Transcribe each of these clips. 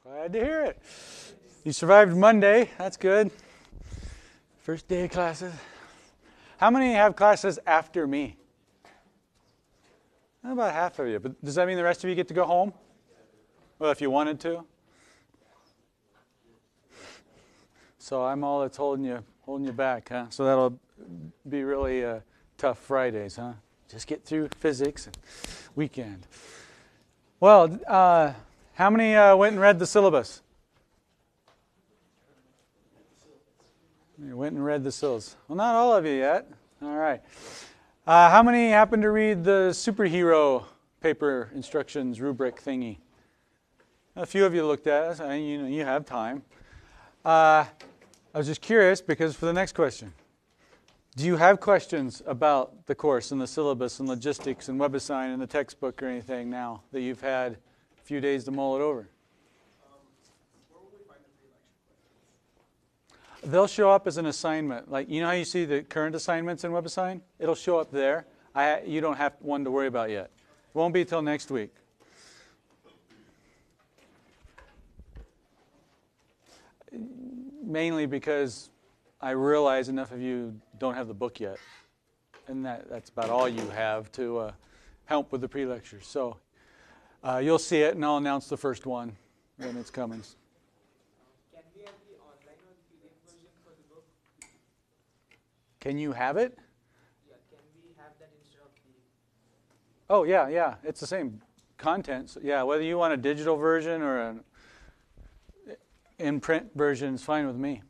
Glad to hear it. You survived Monday. That's good. First day of classes. How many have classes after me? About half of you. But does that mean the rest of you get to go home? Well, if you wanted to. So I'm all that's holding you back, huh? So that'll be really tough Fridays, huh? Just get through physics and weekend. Well, how many went and read the syllabus? You went and read the syllabus. Well, not all of you yet. All right. How many happened to read the superhero paper instructions rubric thingy? A few of you looked at it. You have time. I was just curious because for the next question, do you have questions about the course and the syllabus and logistics and WebAssign and the textbook or anything now that you've had a few days to mull it over? Where will we find the pre-lecture questions? They'll show up as an assignment. Like, you know how you see the current assignments in WebAssign? It'll show up there. You don't have one to worry about yet. It won't be until next week. Mainly because I realize enough of you don't have the book yet. And that's about all you have to help with the pre-lectures. So you'll see it, and I'll announce the first one when it's coming. Can we have the online or the PDF version for the book? Can you have it? Yeah, can we have that instead of the... Oh, yeah. It's the same content. So, yeah, whether you want a digital version or an in-print version is fine with me.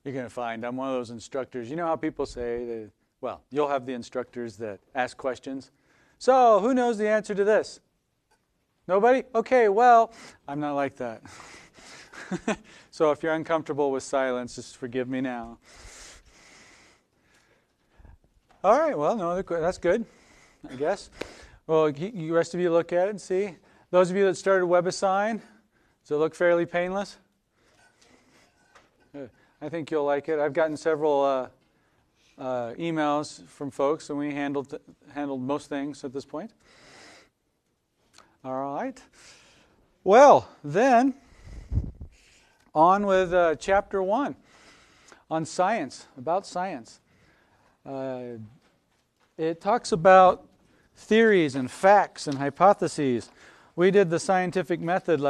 You're going to find I'm one of those instructors. You know how people say, that, well, you'll have the instructors that ask questions. So, who knows the answer to this? Nobody? Okay, well, I'm not like that. So if you're uncomfortable with silence, just forgive me now. All right, well, no, that's good, I guess. Well, the rest of you look at it and see. Those of you that started WebAssign, does it look fairly painless? Good. I think you'll like it. I've gotten several emails from folks, and we handled most things at this point. All right. Well, then, on with Chapter 1 on science, about science. It talks about theories and facts and hypotheses. We did the scientific method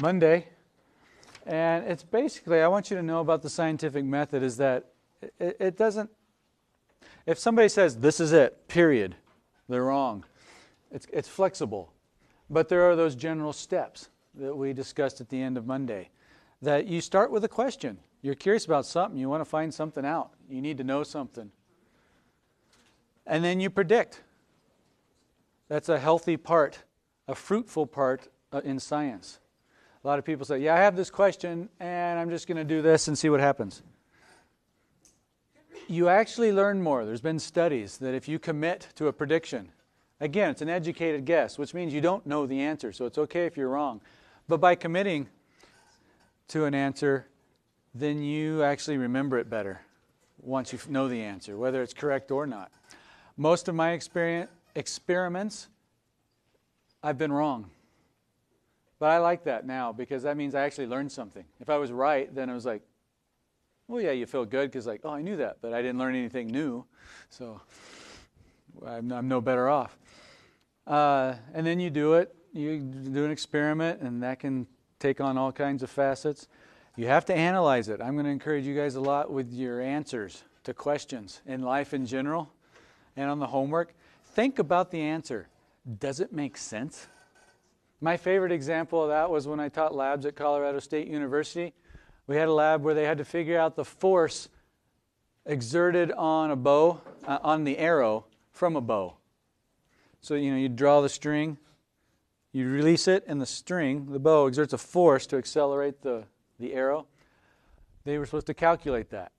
Monday. And it's basically, I want you to know about the scientific method is that it doesn't, if somebody says, this is it, period, they're wrong. It's flexible. But there are those general steps that we discussed at the end of Monday. That you start with a question. You're curious about something. You want to find something out. You need to know something. And then you predict. That's a healthy part, a fruitful part in science. A lot of people say, yeah, I have this question, and I'm just going to do this and see what happens. You actually learn more. There's been studies that if you commit to a prediction, again, it's an educated guess, which means you don't know the answer, so it's okay if you're wrong. But by committing to an answer, then you actually remember it better once you know the answer, whether it's correct or not. Most of my experiments, I've been wrong. But I like that now because that means I actually learned something. If I was right, then it was like, well, yeah, you feel good because like, oh, I knew that, but I didn't learn anything new. So I'm no better off. And then you do it. You do an experiment, and that can take on all kinds of facets. You have to analyze it. I'm going to encourage you guys a lot with your answers to questions in life in general and on the homework. Think about the answer. Does it make sense? My favorite example of that was when I taught labs at Colorado State University. We had a lab where they had to figure out the force exerted on a bow, on the arrow from a bow. So, you draw the string, you release it, and the bow, exerts a force to accelerate the arrow. They were supposed to calculate that.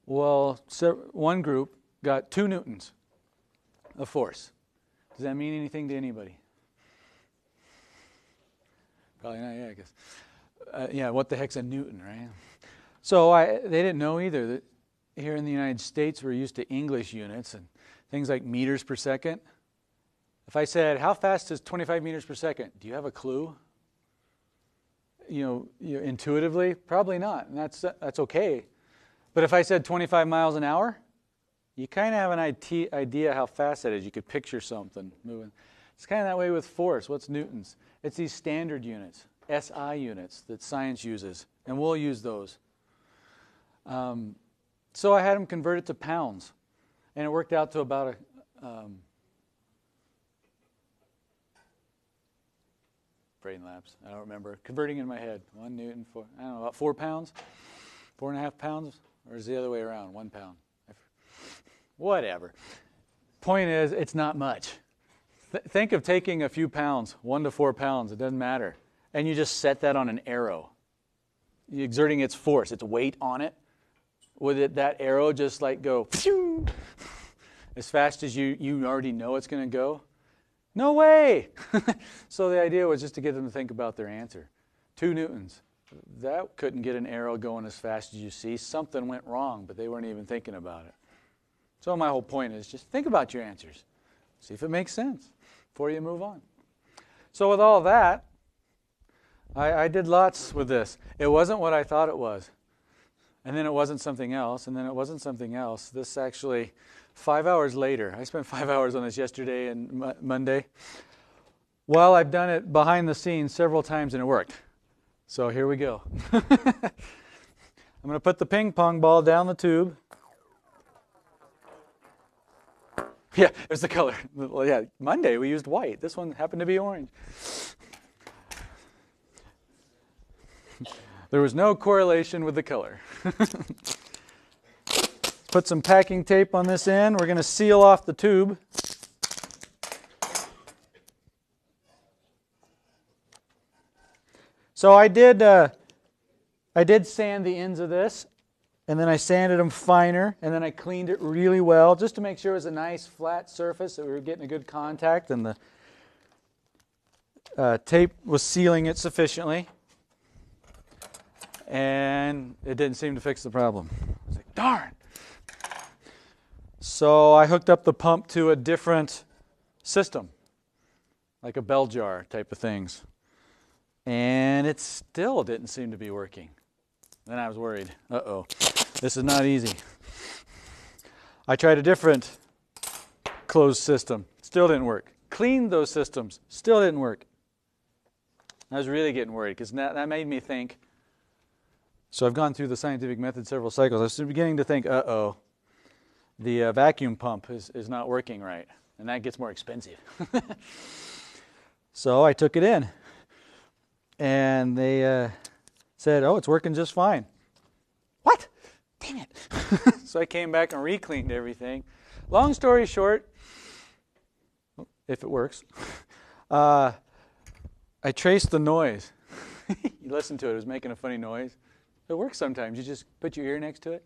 Well, one group got 2 newtons of force. Does that mean anything to anybody? Probably not, yeah, I guess. what the heck's a Newton, right? So they didn't know either that here in the United States we're used to English units and things like meters per second. If I said, how fast is 25 meters per second? Do you have a clue? Intuitively, probably not, and that's okay. But if I said 25 miles an hour, you kind of have an idea how fast that is. You could picture something moving. It's kind of that way with force. What's newtons? It's these standard units, SI units, that science uses, and we'll use those. So I had them convert it to pounds, and it worked out to about brain lapse. I don't remember. Converting in my head. 1 Newton for, I don't know, about 4 pounds? 4.5 pounds? Or is it the other way around? 1 pound? Whatever. Point is, it's not much. Think of taking a few pounds, 1 to 4 pounds, it doesn't matter. And you just set that on an arrow. You're exerting its force, its weight on it. Would that arrow just like go phew, as fast as you already know it's going to go? No way! So the idea was just to get them to think about their answer. 2 newtons. That couldn't get an arrow going as fast as you see. Something went wrong, but they weren't even thinking about it. So my whole point is just think about your answers. See if it makes sense before you move on. So with all that, I did lots with this. It wasn't what I thought it was. And then it wasn't something else, and then it wasn't something else. This actually, 5 hours later, I spent 5 hours on this yesterday and Monday. Well, I've done it behind the scenes several times and it worked. So here we go. I'm going to put the ping pong ball down the tube. Yeah, there's the color. Well, yeah, Monday we used white. This one happened to be orange. There was no correlation with the color. Put some packing tape on this end. We're going to seal off the tube. So I did sand the ends of this, and then I sanded them finer, and then I cleaned it really well just to make sure it was a nice flat surface, that we were getting a good contact, and the tape was sealing it sufficiently. And it didn't seem to fix the problem. I was like, darn! So I hooked up the pump to a different system, like a bell jar type of things. And it still didn't seem to be working. Then I was worried. Uh-oh, this is not easy. I tried a different closed system. Still didn't work. Cleaned those systems. Still didn't work. I was really getting worried because that made me think. So I've gone through the scientific method several cycles. I was beginning to think, uh-oh, the vacuum pump is not working right. And that gets more expensive. So I took it in. And they said, oh, it's working just fine. What? Dang it. So I came back and re-cleaned everything. Long story short, if it works, I traced the noise. You listen to it. It was making a funny noise. It works sometimes. You just put your ear next to it.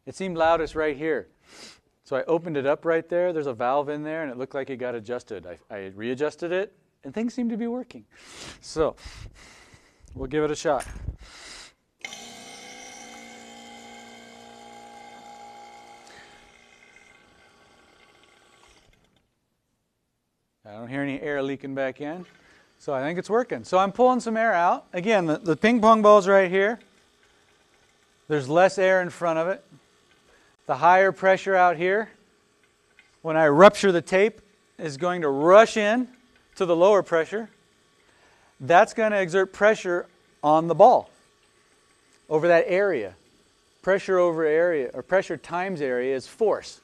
It seemed loudest right here. So I opened it up right there. There's a valve in there, and it looked like it got adjusted. I readjusted it, and things seem to be working. So we'll give it a shot. I don't hear any air leaking back in. So I think it's working. So I'm pulling some air out. Again, the ping pong ball's right here. There's less air in front of it. The higher pressure out here, when I rupture the tape, is going to rush in to the lower pressure. That's going to exert pressure on the ball over that area. Pressure over area, or pressure times area, is force.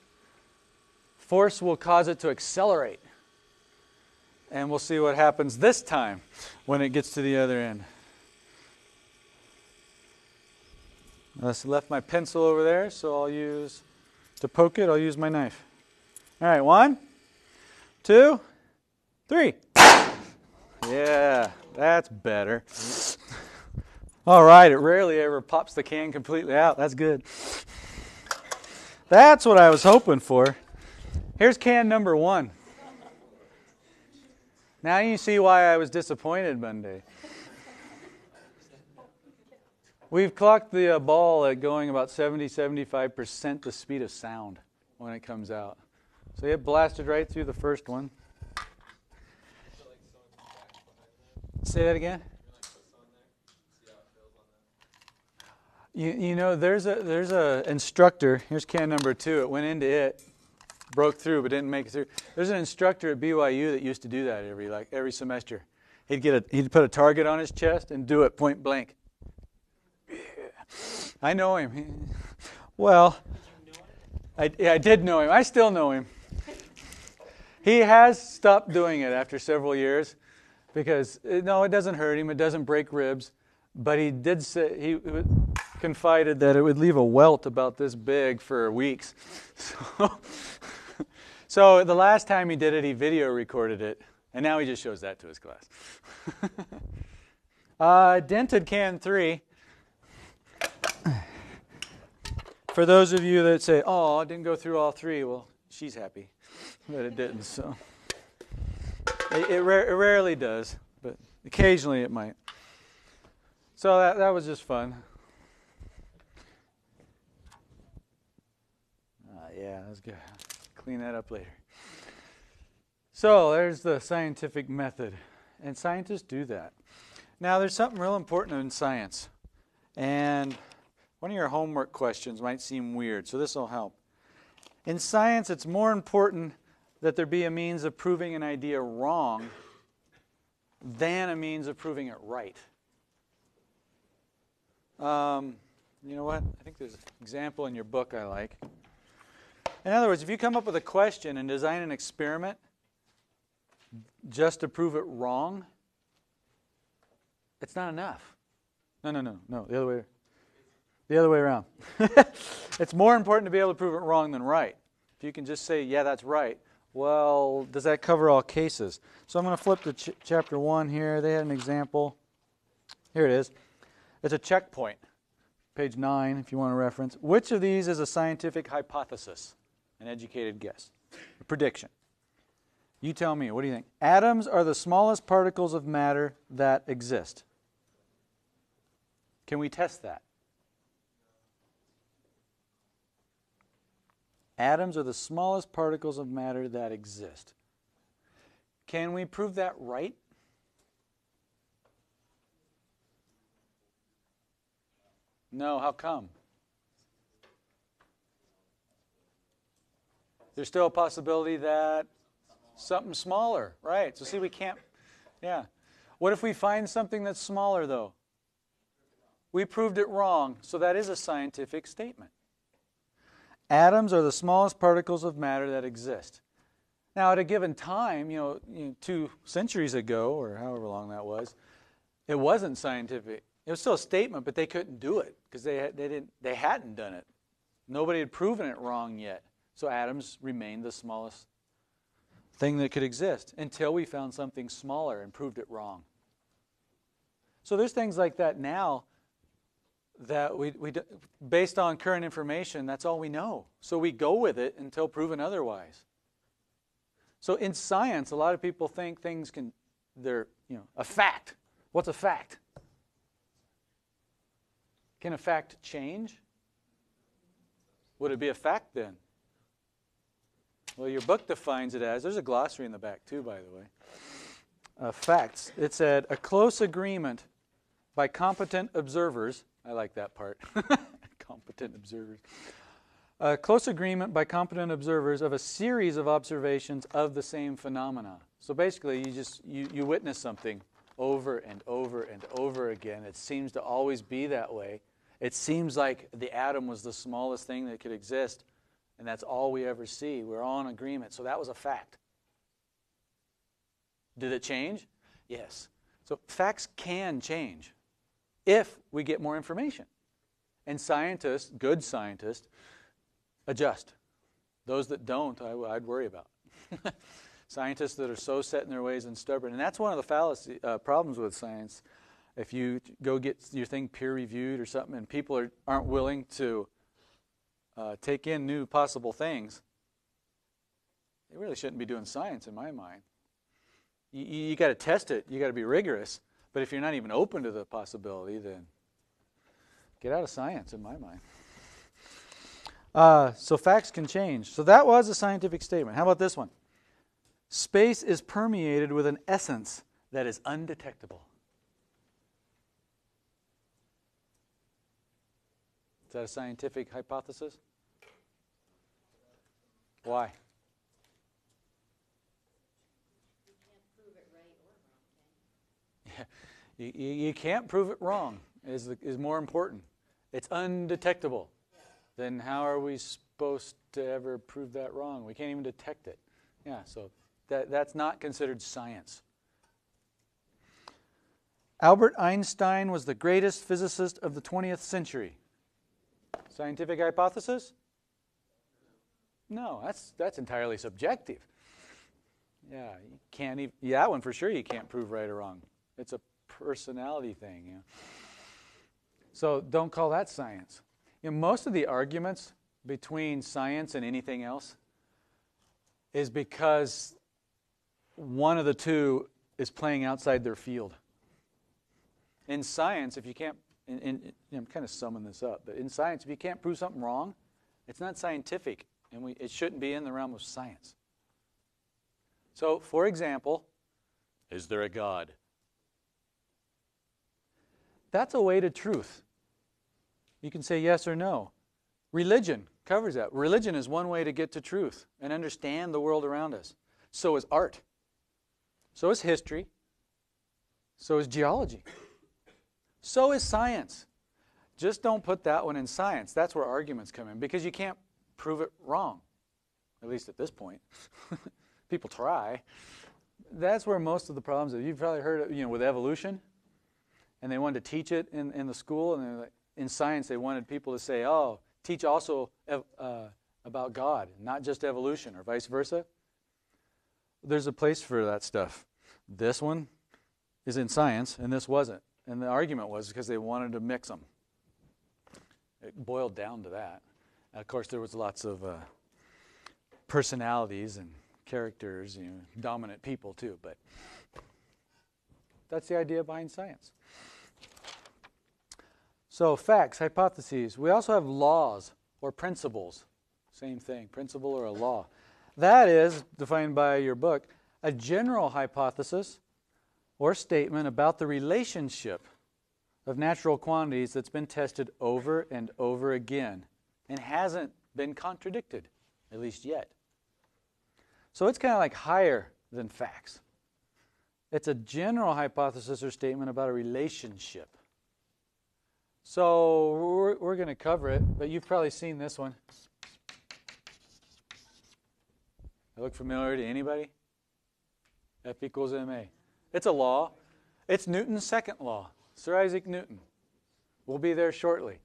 Force will cause it to accelerate. And we'll see what happens this time when it gets to the other end. I left my pencil over there, so to poke it, I'll use my knife. All right, 1, 2, 3. Yeah, that's better. All right, it rarely ever pops the can completely out. That's good. That's what I was hoping for. Here's can number 1. Now you see why I was disappointed Monday. We've clocked the ball at going about 70-75% the speed of sound when it comes out. So it blasted right through the first one. Say that again? You know, there's a instructor. Here's can number 2. It went into it, broke through, but didn't make it through. There's an instructor at BYU that used to do that every semester. He'd put a target on his chest and do it point blank. Yeah. I know him. Well, I did know him. I still know him. He has stopped doing it after several years because it doesn't hurt him. It doesn't break ribs. But he did say he confided that it would leave a welt about this big for weeks. So the last time he did it, he video recorded it, and now he just shows that to his class. Dented can 3. For those of you that say, "Oh, I didn't go through all 3," well, she's happy that it didn't. So it rarely does, but occasionally it might. So that was just fun. Yeah, that was good. Clean that up later. So there's the scientific method, and scientists do that. Now there's something real important in science, and one of your homework questions might seem weird, so this will help. In science, it's more important that there be a means of proving an idea wrong than a means of proving it right. You know what? I think there's an example in your book I like. In other words, if you come up with a question and design an experiment just to prove it wrong, it's not enough. No, the other way around. It's more important to be able to prove it wrong than right. If you can just say, yeah, that's right, well, does that cover all cases? So I'm going to flip to chapter 1 here. They had an example. Here it is. It's a checkpoint. Page 9, if you want to reference. Which of these is a scientific hypothesis? An educated guess. A prediction. You tell me, what do you think? Atoms are the smallest particles of matter that exist. Can we test that? Atoms are the smallest particles of matter that exist. Can we prove that right? No, how come? There's still a possibility that something smaller, right? So see, we can't, yeah. What if we find something that's smaller, though? We proved it wrong, so that is a scientific statement. Atoms are the smallest particles of matter that exist. Now, at a given time, 2 centuries ago, or however long that was, it wasn't scientific. It was still a statement, but they couldn't do it because they hadn't done it. Nobody had proven it wrong yet. So atoms remained the smallest thing that could exist until we found something smaller and proved it wrong. So there's things like that now that we based on current information, that's all we know. So we go with it until proven otherwise. So in science, a lot of people think things they're a fact. What's a fact? Can a fact change? Would it be a fact then? Well, your book defines it as, there's a glossary in the back too, by the way. Facts. It said, a close agreement by competent observers. I like that part. Competent observers. A close agreement by competent observers of a series of observations of the same phenomena. So basically, you witness something over and over and over again. It seems to always be that way. It seems like the atom was the smallest thing that could exist, and that's all we ever see. We're all in agreement. So that was a fact. Did it change? Yes. So facts can change if we get more information. And scientists, good scientists, adjust. Those that don't, I'd worry about. Scientists that are so set in their ways and stubborn. And that's one of the problems with science. If you go get your thing peer-reviewed or something and people aren't willing to take in new possible things, they really shouldn't be doing science in my mind. You got to test it. You got to be rigorous. But if you're not even open to the possibility, then Get out of science, in my mind. So facts can change. So that was a scientific statement. How about this one? Space is permeated with an essence that is undetectable. Is that a scientific hypothesis? Why? You can't prove it right or wrong, can you? You can't prove it wrong is more important. It's undetectable. Then how are we supposed to ever prove that wrong? We can't even detect it. Yeah, so that's not considered science. Albert Einstein was the greatest physicist of the 20th century. Scientific hypothesis? No, that's entirely subjective. Yeah, you can't even, that one for sure you can't prove right or wrong. It's a personality thing. You know? So don't call that science. You know, most of the arguments between science and anything else is because one of the two is playing outside their field. In science, if you can't, I'm kind of summing this up, but in science, if you can't prove something wrong, it's not scientific, and it shouldn't be in the realm of science. So, for example, is there a God? That's a way to truth. You can say yes or no. Religion covers that. Religion is one way to get to truth and understand the world around us. So is art. So is history. So is geology. So is science. Just don't put that one in science. That's where arguments come in, because you can't prove it wrong, at least at this point. People try. That's where most of the problems are. You've probably heard it, with evolution, and they wanted to teach it in the school, and like, in science they wanted people to say, oh, teach also about God, not just evolution, or vice versa. There's a place for that stuff. This one is in science, and this wasn't. And the argument was because they wanted to mix them. It boiled down to that. And of course, there was lots of personalities and characters, dominant people too. But that's the idea behind science. So facts, hypotheses. We also have laws or principles. Same thing, principle or a law. That is, defined by your book, a general hypothesis or statement about the relationship of natural quantities that's been tested over and over again and hasn't been contradicted, at least yet. So it's kind of like higher than facts. It's a general hypothesis or statement about a relationship. So we're going to cover it, but you've probably seen this one. That look familiar to anybody? F equals ma. It's a law. It's Newton's second law. Sir Isaac Newton. We'll be there shortly.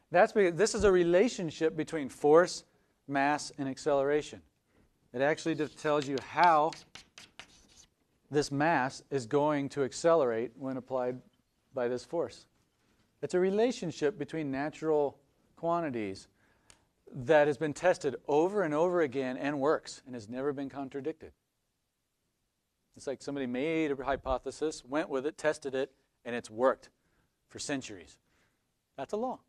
That's because this is a relationship between force, mass, and acceleration. It actually just tells you how this mass is going to accelerate when applied by this force. It's a relationship between natural quantities that has been tested over and over again and works and has never been contradicted. It's like somebody made a hypothesis, went with it, tested it, and it's worked for centuries. That's a law.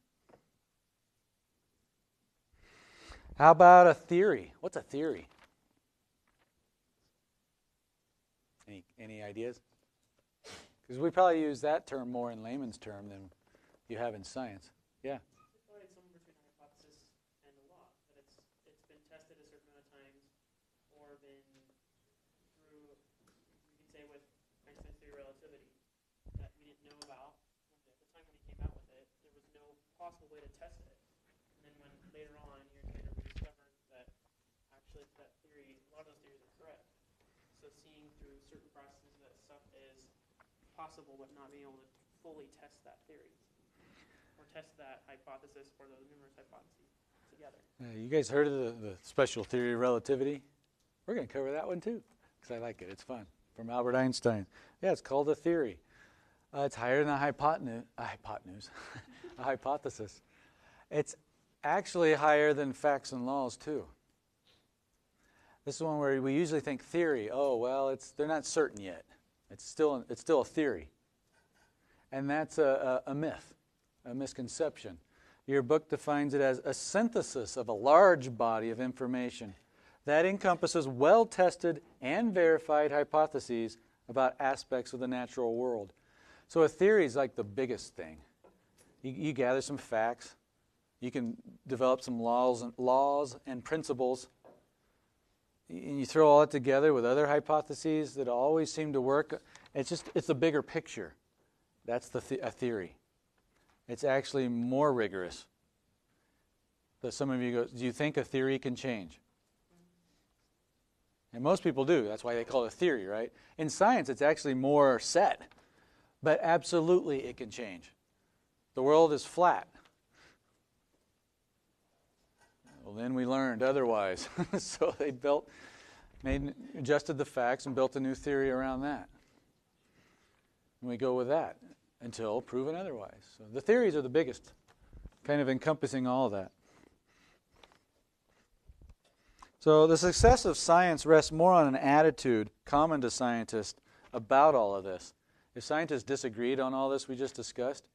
How about a theory? What's a theory? Any ideas? Because we probably use that term more in layman's term than you have in science. Yeah. It's probably somewhere between a hypothesis and a law. That it's been tested a certain amount of times, or been through, you can say with Einstein's theory of relativity, that we didn't know about. At the time when he came out with it, there was no possible way to test it. And then when later on years later we discovered that actually that theory, a lot of those theories are correct. So seeing through certain processes that stuff is possible, but not being able to fully test that theory. Or test that hypothesis or those numerous hypotheses together. You guys heard of the special theory of relativity? We're going to cover that one too, because I like it. It's fun. From Albert Einstein. Yeah, it's called a theory. It's higher than a hypothesis. It's actually higher than facts and laws too. This is one where we usually think theory. Oh, well, they're not certain yet. It's still a theory. And that's a myth. A misconception. Your book defines it as a synthesis of a large body of information that encompasses well-tested and verified hypotheses about aspects of the natural world. So a theory is like the biggest thing. You gather some facts. You can develop some laws and principles. And you throw all that together with other hypotheses that always seem to work. It's a bigger picture. That's a theory. It's actually more rigorous. But some of you go, do you think a theory can change? And most people do. That's why they call it a theory, right? In science, it's actually more set. But absolutely it can change. The world is flat. Well, then we learned otherwise. So they adjusted the facts and built a new theory around that. And we go with that until proven otherwise. So the theories are the biggest, kind of encompassing all of that. So the success of science rests more on an attitude common to scientists about all of this. If scientists disagreed on all this we just discussed,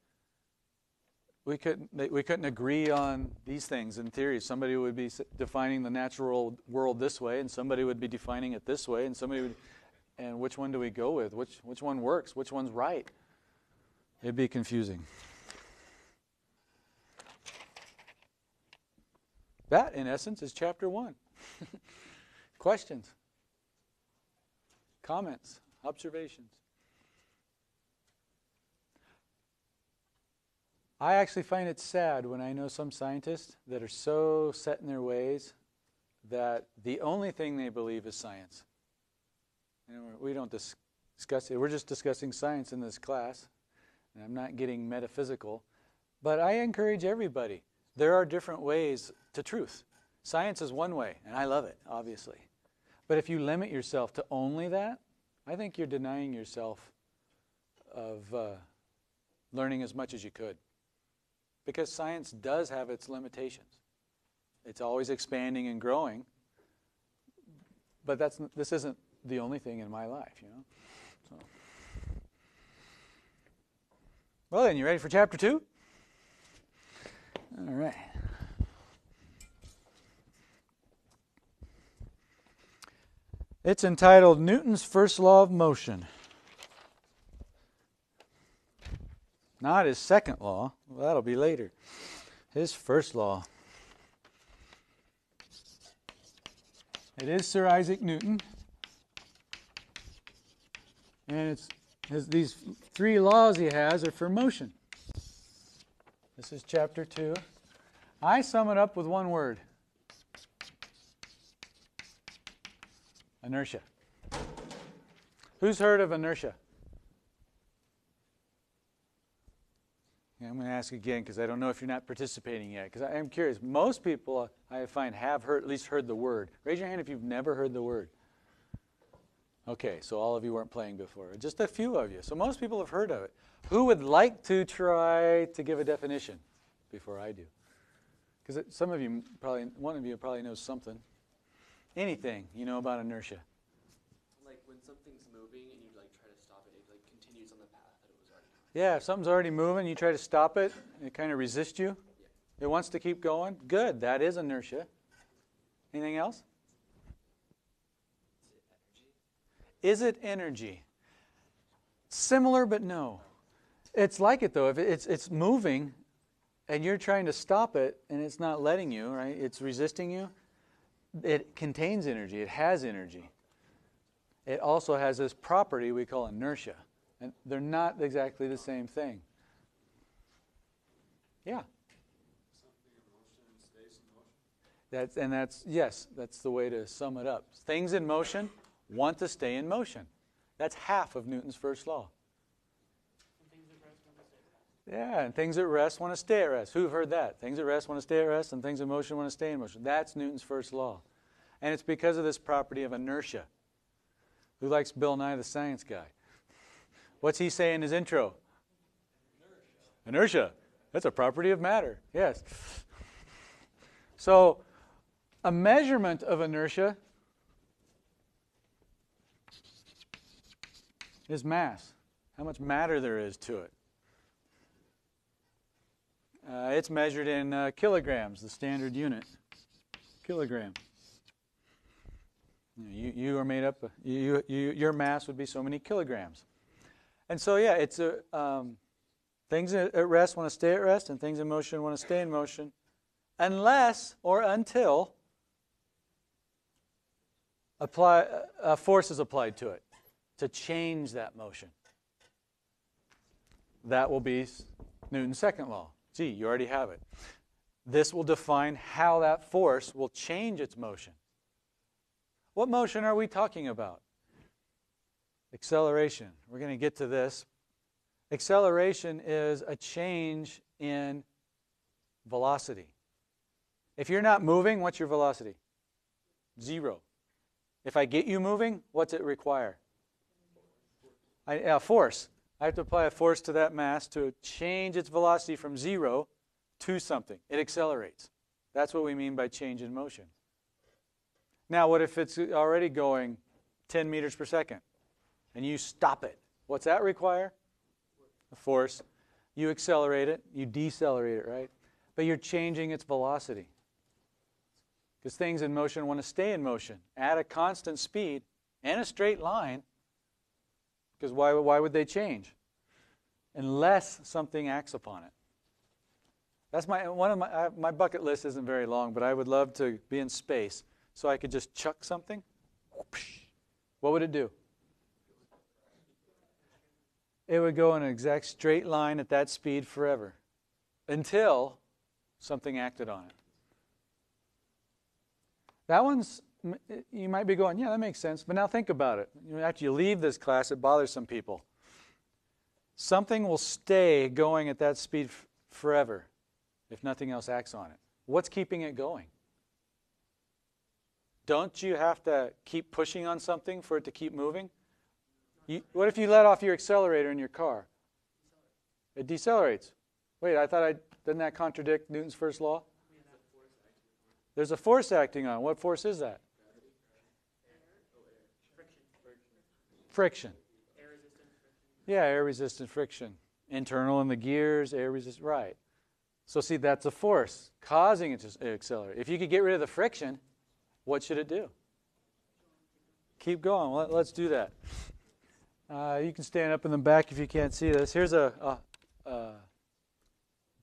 we couldn't agree on these things in theory. Somebody would be defining the natural world this way, and somebody would be defining it this way, and which one do we go with? Which one works? Which one's right? It'd be confusing. That, in essence, is chapter 1. Questions? Comments? Observations? I actually find it sad when I know some scientists that are so set in their ways that the only thing they believe is science. You know, we don't discuss it. We're just discussing science in this class. And I'm not getting metaphysical. But I encourage everybody. There are different ways to truth. Science is one way, and I love it, obviously. But if you limit yourself to only that, I think you're denying yourself of learning as much as you could. Because science does have its limitations. It's always expanding and growing. But this isn't the only thing in my life, you know. So. Well then, you ready for chapter 2? All right. It's entitled Newton's First Law of Motion. Not his second law. Well, that'll be later. His first law. It is Sir Isaac Newton. And these 3 laws he has are for motion. This is chapter 2. I sum it up with one word. Inertia. Who's heard of inertia? Yeah, I'm going to ask again because I don't know if you're not participating yet. Because I am curious. Most people I find have at least heard the word. Raise your hand if you've never heard the word. Okay, so all of you weren't playing before. Just a few of you. So most people have heard of it. Who would like to try to give a definition before I do? Because some of you one of you probably knows something. Anything you know about inertia? Like when something's moving and you try to stop it, it continues on the path that it was already on. Yeah, if something's already moving, you try to stop it, it kind of resists you. Yeah. It wants to keep going. Good, that is inertia. Anything else? Is it energy? Similar, but no. It's like it though. If it's moving, and you're trying to stop it, and it's not letting you, right? It's resisting you. It contains energy. It has energy. It also has this property we call inertia. And they're not exactly the same thing. Yeah. Something in motion stays in motion? That's the way to sum it up. Things in motion want to stay in motion. That's half of Newton's first law. Yeah, and things at rest want to stay at rest. Who've heard that? Things at rest want to stay at rest, and things in motion want to stay in motion. That's Newton's first law. And it's because of this property of inertia. Who likes Bill Nye the Science Guy? What's he say in his intro? Inertia. That's a property of matter. Yes. So, a measurement of inertia is mass. How much matter there is to it. It's measured in kilograms, the standard unit. Kilogram. You are made up. Your mass would be so many kilograms. And so, yeah, it's things at rest want to stay at rest, and things in motion want to stay in motion, unless or until a force is applied to it to change that motion. That will be Newton's second law. Gee, you already have it. This will define how that force will change its motion. What motion are we talking about? Acceleration. We're going to get to this. Acceleration is a change in velocity. If you're not moving, what's your velocity? 0. If I get you moving, what's it require? Force. I have to apply a force to that mass to change its velocity from 0 to something. It accelerates. That's what we mean by change in motion. Now, what if it's already going 10 meters per second and you stop it? What's that require? A force. You accelerate it, you decelerate it, right? But you're changing its velocity. Because things in motion want to stay in motion at a constant speed and a straight line. Because why would they change? Unless something acts upon it. That's my bucket list isn't very long, but I would love to be in space so I could just chuck something. What would it do? It would go in an exact straight line at that speed forever until something acted on it. That one's, you might be going, yeah, that makes sense. But now think about it. After you leave this class, it bothers some people. Something will stay going at that speed forever if nothing else acts on it. What's keeping it going? Don't you have to keep pushing on something for it to keep moving? What if you let off your accelerator in your car? It decelerates. Wait, didn't that contradict Newton's first law? There's a force acting on it. What force is that? Friction. Yeah, air-resistant friction. Internal in the gears, air-resistant. Right. So see, that's a force causing it to accelerate. If you could get rid of the friction, what should it do? Keep going. Let's do that. You can stand up in the back if you can't see this. Here's a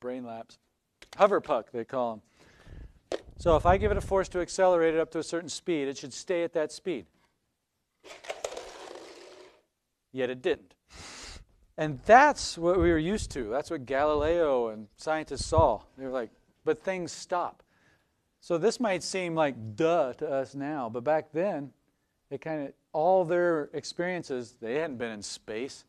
brain lapse. Hover puck, they call them. So if I give it a force to accelerate it up to a certain speed, it should stay at that speed. Yet it didn't. And that's what we were used to. That's what Galileo and scientists saw. They were like, but things stop. So this might seem like duh to us now, but back then, all their experiences, they hadn't been in space.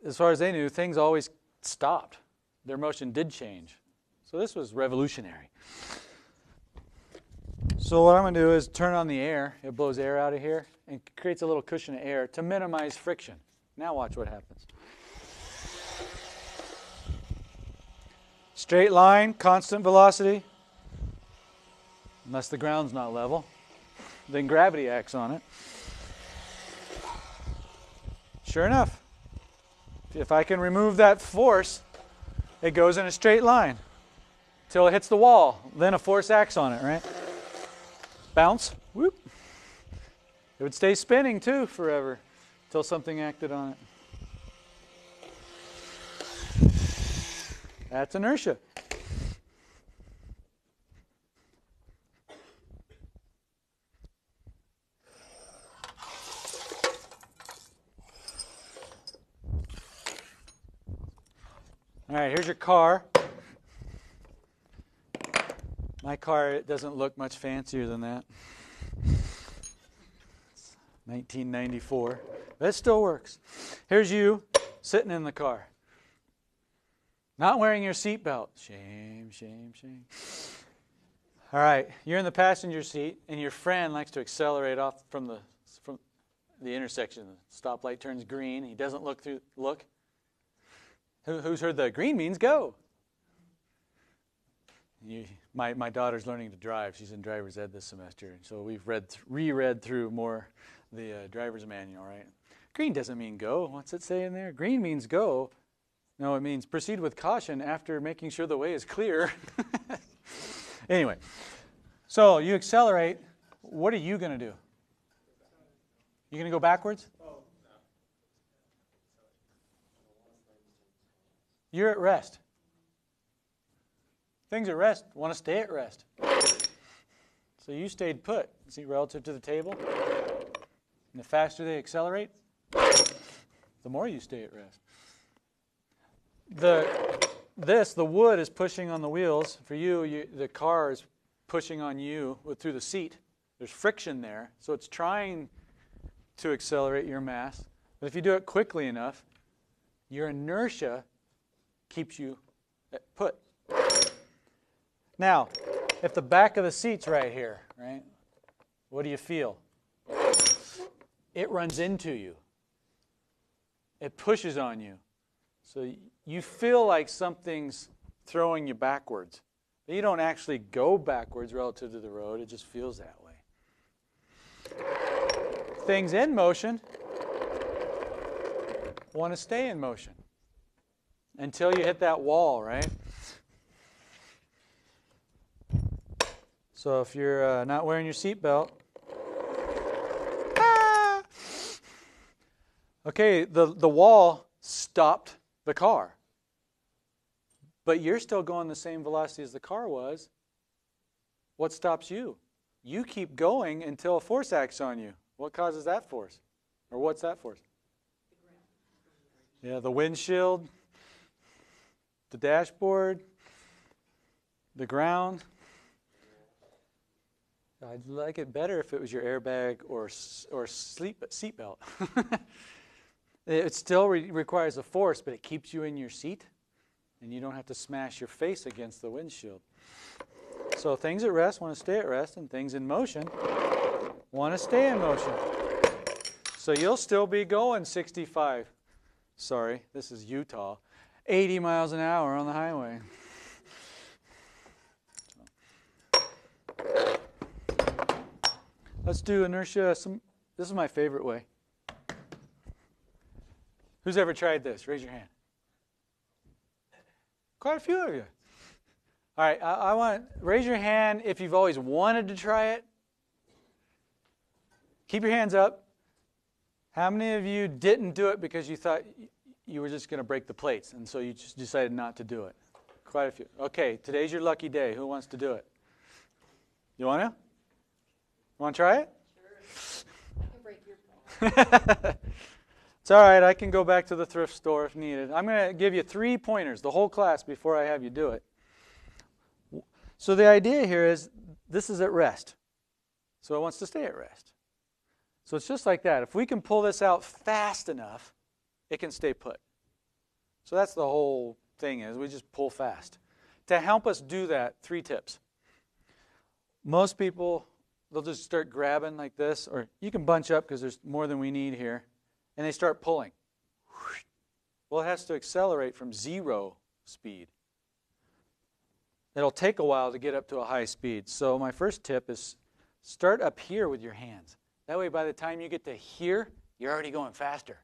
As far as they knew, things always stopped. Their motion did change. So this was revolutionary. So what I'm going to do is turn on the air. It blows air out of here and creates a little cushion of air to minimize friction. Now watch what happens. Straight line, constant velocity. Unless the ground's not level. Then gravity acts on it. Sure enough, if I can remove that force, it goes in a straight line till it hits the wall. Then a force acts on it, right? Bounce. Whoop. It would stay spinning too forever till something acted on it. That's inertia. All right, here's your car. My car, it doesn't look much fancier than that. It's 1994. But it still works. Here's you sitting in the car. Not wearing your seatbelt. Shame, shame, shame. All right, you're in the passenger seat, and your friend likes to accelerate off from the intersection. The stoplight turns green. He doesn't look. Who's heard the green means go? My daughter's learning to drive. She's in driver's ed this semester, and so we've reread through more the driver's manual. Right? Green doesn't mean go. What's it say in there? Green means go No, it means proceed with caution after making sure the way is clear. Anyway, so you accelerate. What are you going to do? You going to go backwards? You're at rest. Things at rest want to stay at rest. So you stayed put. See, relative to the table. And the faster they accelerate, the more you stay at rest. The wood is pushing on the wheels. For you, the car is pushing on you through the seat. There's friction there, so it's trying to accelerate your mass. But if you do it quickly enough, your inertia keeps you put. Now, if the back of the seat's right here, right, what do you feel? It runs into you. It pushes on you. So you feel like something's throwing you backwards. But you don't actually go backwards relative to the road. It just feels that way. Things in motion want to stay in motion until you hit that wall, right? So if you're not wearing your seatbelt, okay, the wall stopped the car. But you're still going the same velocity as the car was. What stops you? You keep going until a force acts on you. What causes that force? Or what's that force? Yeah, the windshield, the dashboard, the ground. I'd like it better if it was your airbag or seatbelt. It still requires a force, but it keeps you in your seat, and you don't have to smash your face against the windshield. So things at rest want to stay at rest, and things in motion want to stay in motion. So you'll still be going 65, sorry, this is Utah, 80 miles an hour on the highway. Let's do inertia. This is my favorite way. Who's ever tried this? Raise your hand. Quite a few of you. All right, I want raise your hand if you've always wanted to try it. Keep your hands up. How many of you didn't do it because you thought you were just going to break the plates, and so you just decided not to do it? Quite a few. Okay, today's your lucky day. Who wants to do it? You want to? Want to try it? Sure. I can break your bone. It's all right. I can go back to the thrift store if needed. I'm going to give you 3 pointers, the whole class, before I have you do it. So the idea here is this is at rest. So it wants to stay at rest. So it's just like that. If we can pull this out fast enough, it can stay put. So that's the whole thing is we just pull fast. To help us do that, 3 tips. Most people, they'll just start grabbing like this, or you can bunch up because there's more than we need here, and they start pulling. Well, it has to accelerate from 0 speed. It'll take a while to get up to a high speed. So my first tip is start up here with your hands. That way by the time you get to here, you're already going faster.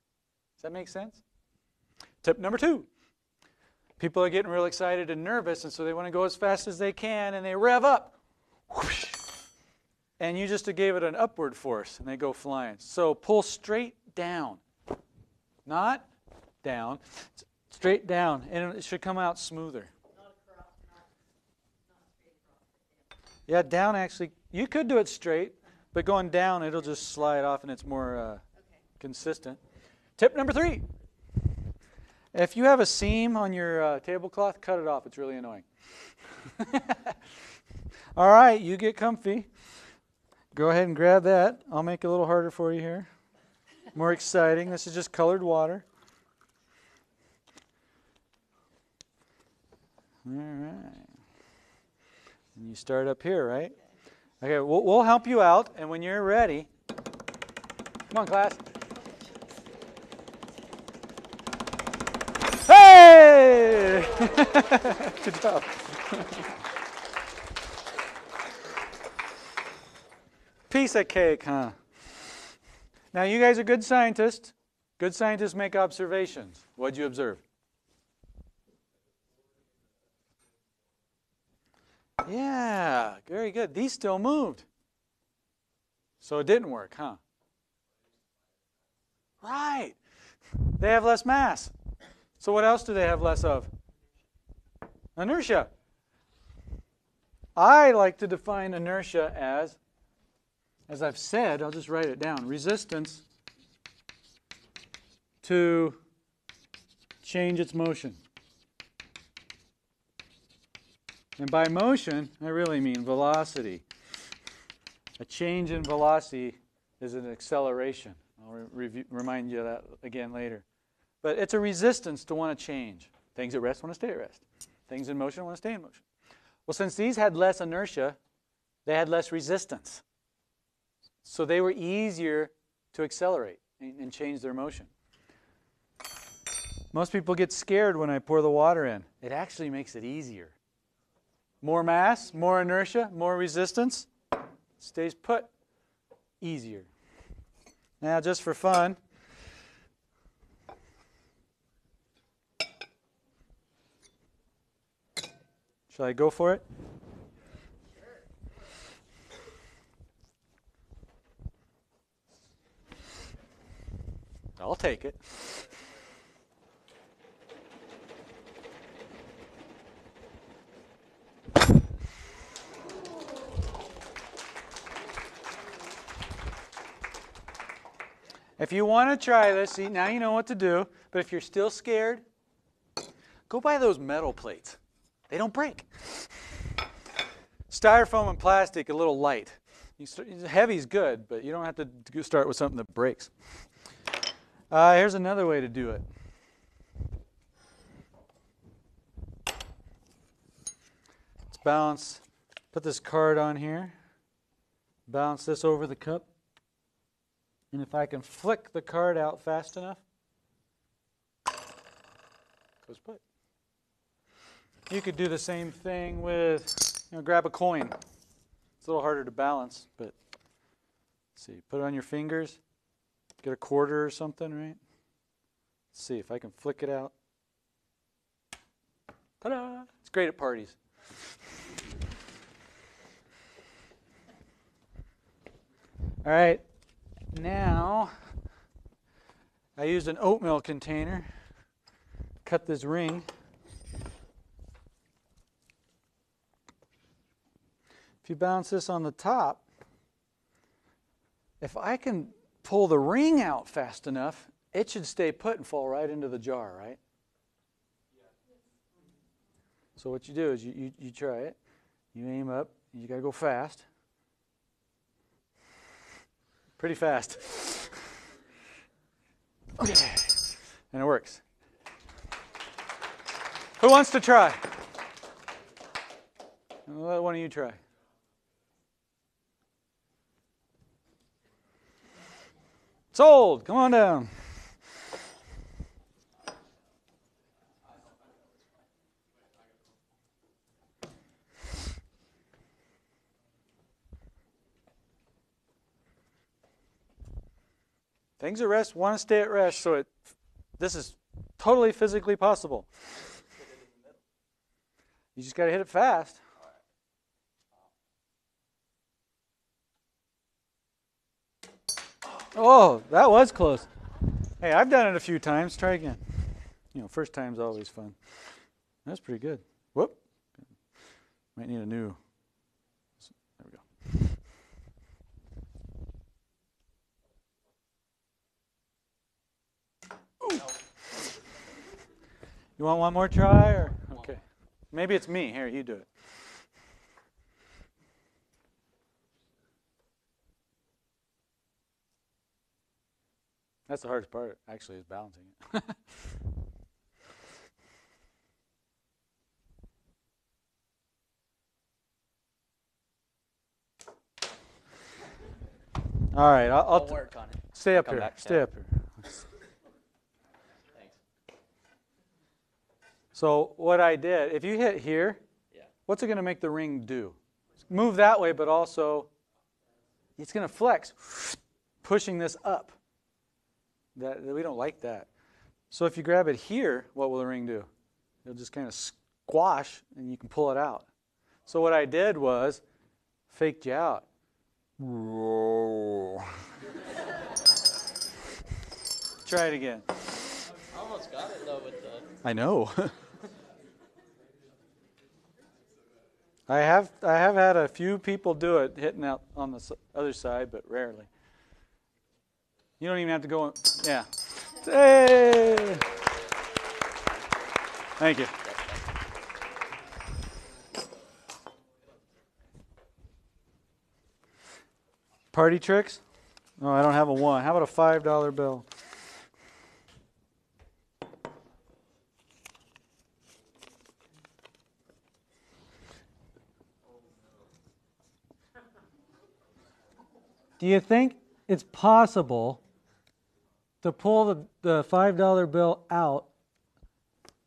Does that make sense? Tip number 2. People are getting real excited and nervous, and so they want to go as fast as they can, and they rev up. Whoosh. And you just gave it an upward force, and they go flying. So pull straight down. Not down. Straight down, and it should come out smoother. Not across, not straight across. Yeah, down actually. You could do it straight, but going down, it'll just slide off, and it's more consistent. Tip number 3. If you have a seam on your tablecloth, cut it off. It's really annoying. All right, you get comfy. Go ahead and grab that. I'll make it a little harder for you here. More exciting. This is just colored water. All right. And you start up here, right? Okay, we'll help you out, and when you're ready, come on, class. Hey! Good job. Piece of cake, huh? Now, you guys are good scientists. Good scientists make observations. What'd you observe? Yeah, very good. These still moved. So it didn't work, huh? Right. They have less mass. So what else do they have less of? Inertia. I like to define inertia as I've said, I'll just write it down, resistance to change its motion. And by motion, I really mean velocity. A change in velocity is an acceleration. I'll remind you of that again later. But it's a resistance to want to change. Things at rest want to stay at rest. Things in motion want to stay in motion. Well, since these had less inertia, they had less resistance. So they were easier to accelerate and change their motion. Most people get scared when I pour the water in. It actually makes it easier. More mass, more inertia, more resistance. Stays put. Easier. Now, just for fun, shall I go for it? I'll take it. If you want to try this, see, now you know what to do. But if you're still scared, go buy those metal plates. They don't break. Styrofoam and plastic, a little light. Heavy's good, but you don't have to start with something that breaks. Here's another way to do it. Let's balance, put this card on here. Balance this over the cup. And if I can flick the card out fast enough, goes put. You could do the same thing with, grab a coin. It's a little harder to balance, but let's see. Put it on your fingers. Get a quarter or something, right? Let's see if I can flick it out. Ta-da! It's great at parties. All right. Now, I used an oatmeal container. Cut this ring. If you balance this on the top, if I can pull the ring out fast enough, it should stay put and fall right into the jar, right? So what you do is you try it. You aim up. You got to go fast. Pretty fast. Okay. And it works. Who wants to try? Let one of you try. Sold. Come on down. Things at rest want to stay at rest, so this is totally physically possible. You just got to hit it fast. Oh, that was close. Hey, I've done it a few times. Try again. First time's always fun. That's pretty good. Whoop. Might need a new. There we go. Ooh. You want one more try? Or okay. Maybe it's me. Here, you do it. That's the hardest part, actually, is balancing it. All right, I'll work on it. Stay up Come here. back, Stay yeah. up here. Thanks. So what I did, if you hit here, what's it going to make the ring do? Move that way, but also it's going to flex, pushing this up. We don't like that. So if you grab it here, what will the ring do? It'll just kind of squash, and you can pull it out. So what I did was faked you out. Whoa. Try it again. I almost got it though with the. I know. I have had a few people do it, hitting out on the other side, but rarely. You don't even have to go. Yeah. Hey. Thank you. Party tricks? No, I don't have a one. How about a $5 bill? Do you think it's possible to pull the $5 bill out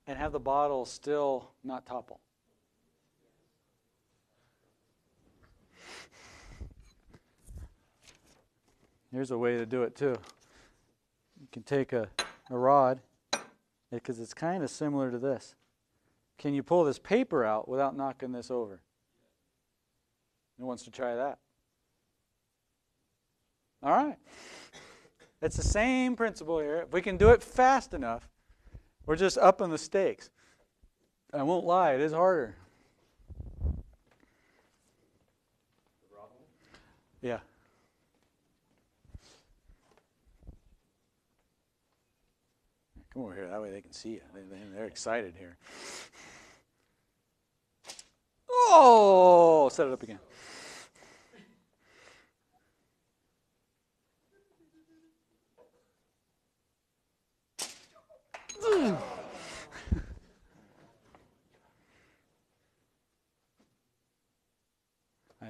and have the bottle still not topple? Here's a way to do it too. You can take a rod, because it's kind of similar to this. Can you pull this paper out without knocking this over? Who wants to try that? All right. It's the same principle here. If we can do it fast enough, we're just upping the stakes. I won't lie, it is harder. Yeah. Come over here, that way they can see you. They're excited here. Oh! Set it up again.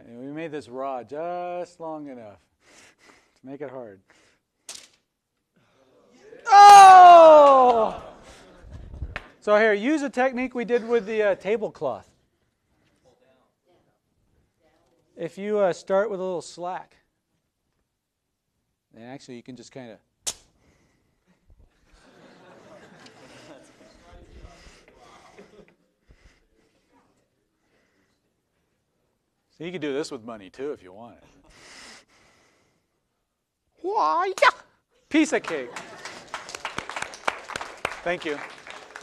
We made this rod just long enough to make it hard. Oh! So here, use a technique we did with the tablecloth. If you start with a little slack, then actually you can just kind of... So you can do this with money too if you want it. Why? Piece of cake. Thank you.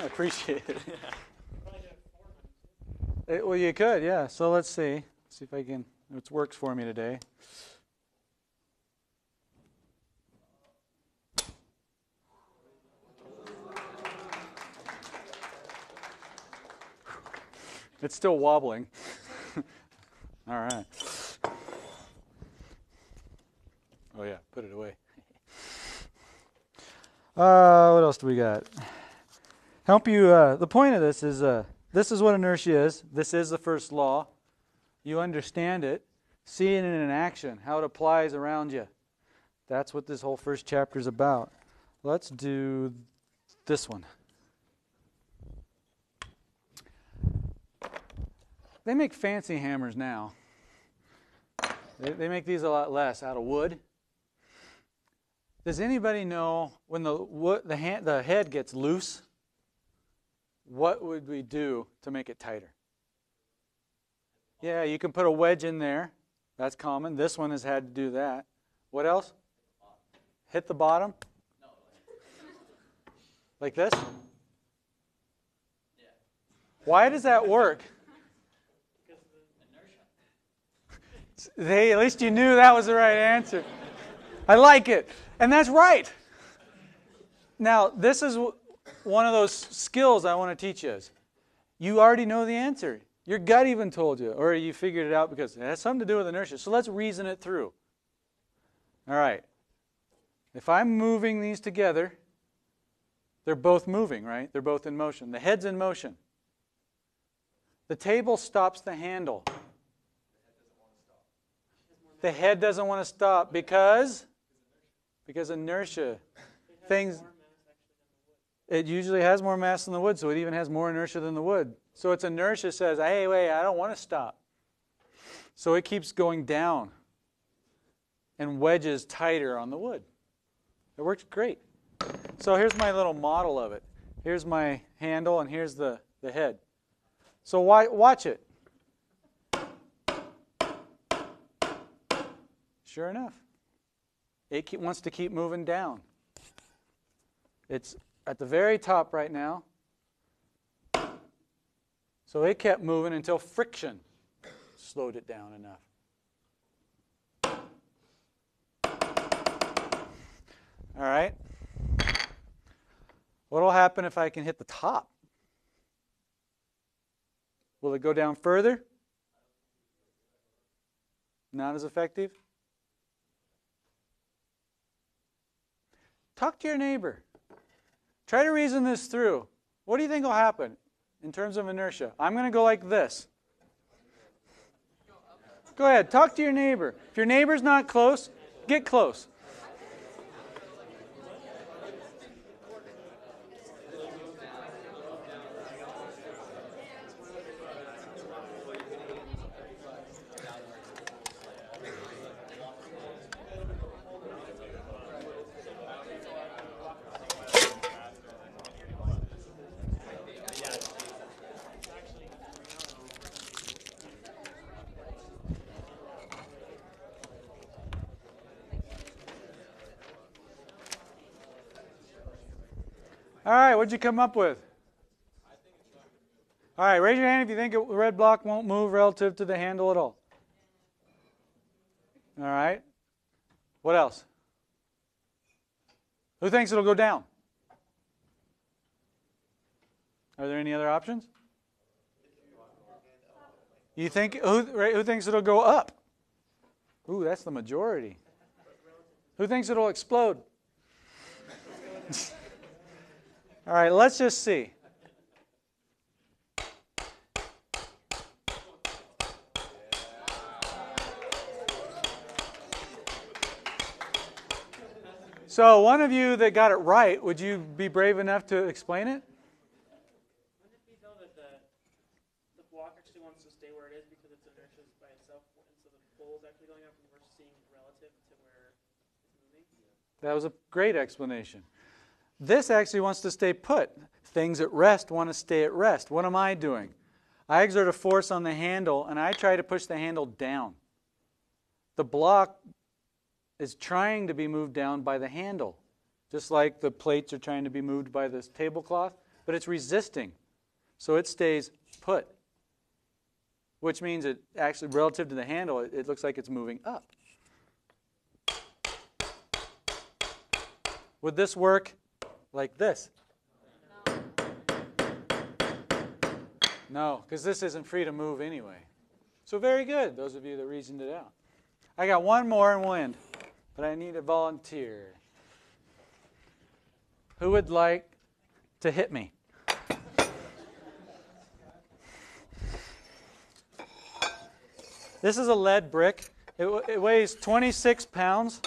I appreciate it. Well, you could, yeah. So let's see. See if I can. It works for me today. It's still wobbling. All right. Oh yeah, put it away. What else do we got? Help you. The point of this is what inertia is. This is the first law. You understand it, see it in action, how it applies around you. That's what this whole first chapter is about. Let's do this one. They make fancy hammers now. They make these a lot less out of wood. Does anybody know when the head gets loose, what would we do to make it tighter? Yeah, you can put a wedge in there. That's common. This one has had to do that. What else? Hit the bottom? Like this? Why does that work? Hey, at least you knew that was the right answer. I like it. And that's right. Now, this is one of those skills I want to teach you. You already know the answer. Your gut even told you, or you figured it out because it has something to do with inertia. So let's reason it through. All right. If I'm moving these together, they're both moving, right? They're both in motion. The head's in motion. The table stops the handle. The head doesn't want to stop because inertia. Things. It usually has more mass than the wood, so it even has more inertia than the wood. So its inertia says, hey, wait, I don't want to stop. So it keeps going down and wedges tighter on the wood. It works great. So here's my little model of it. Here's my handle and here's the head. So watch it. sure enough, it wants to keep moving down. It's at the very top right now. So it kept moving until friction slowed it down enough. All right. What will happen if I can hit the top? Will it go down further? Not as effective? Talk to your neighbor. Try to reason this through. What do you think will happen in terms of inertia? I'm going to go like this. Go ahead, talk to your neighbor. If your neighbor's not close, get close. All right, what'd you come up with? All right, raise your hand if you think the red block won't move relative to the handle at all. All right. What else? Who thinks it'll go down? Are there any other options? You think who thinks it'll go up? Ooh, that's the majority. Who thinks it'll explode? All right, let's just see. So one of you that got it right, would you be brave enough to explain it? Wouldn't it be though that the block actually wants to stay where it is because its inertia is by itself, and so the pole is actually going up and we're seeing relative to where it's moving? That was a great explanation. This actually wants to stay put. Things at rest want to stay at rest. What am I doing? I exert a force on the handle and I try to push the handle down. The block is trying to be moved down by the handle, just like the plates are trying to be moved by this tablecloth, but it's resisting. So it stays put, which means it actually, relative to the handle, it looks like it's moving up. Would this work like this? No, because this isn't free to move anyway. So very good, those of you that reasoned it out. I got one more and we'll end, but I need a volunteer. Who would like to hit me? This is a lead brick. It weighs 26 pounds.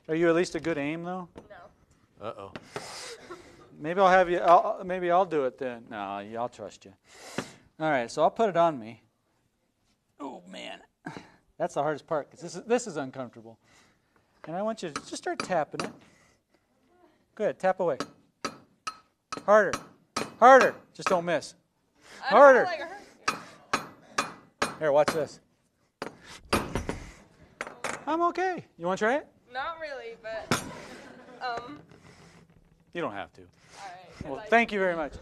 Are you at least a good aim, though? No. Uh-oh. Maybe I'll have you. Maybe I'll do it then. No, I'll trust you. All right, so I'll put it on me. Oh man, that's the hardest part because this is uncomfortable. And I want you to just start tapping it. Good, tap away. Harder, harder. Just don't miss. Harder. Here, watch this. I'm okay. You want to try it? Not really, but You don't have to. all right. Well, thank you very much.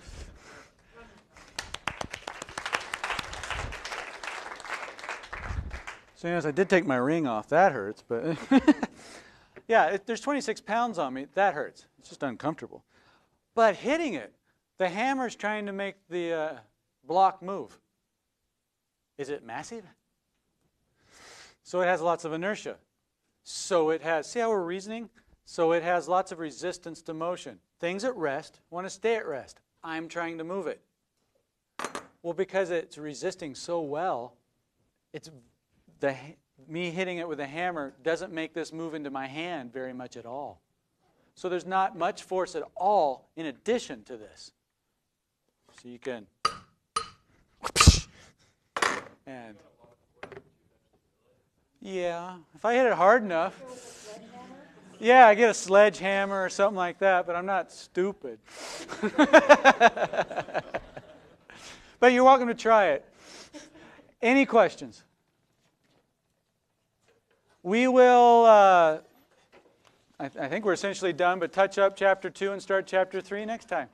So, yes, I did take my ring off. That hurts, but yeah, there's 26 pounds on me. That hurts. It's just uncomfortable. But hitting it, the hammer's trying to make the block move. Is it massive? So it has lots of inertia. So it has, see how we're reasoning? So it has lots of resistance to motion. Things at rest want to stay at rest. I'm trying to move it. Well, because it's resisting so well, me hitting it with a hammer doesn't make this move into my hand very much at all. So there's not much force at all in addition to this. So you can, and yeah, if I hit it hard enough, yeah, I get a sledgehammer or something like that, but I'm not stupid. But you're welcome to try it. Any questions? We will, I think we're essentially done, but touch up Chapter 2 and start Chapter 3 next time.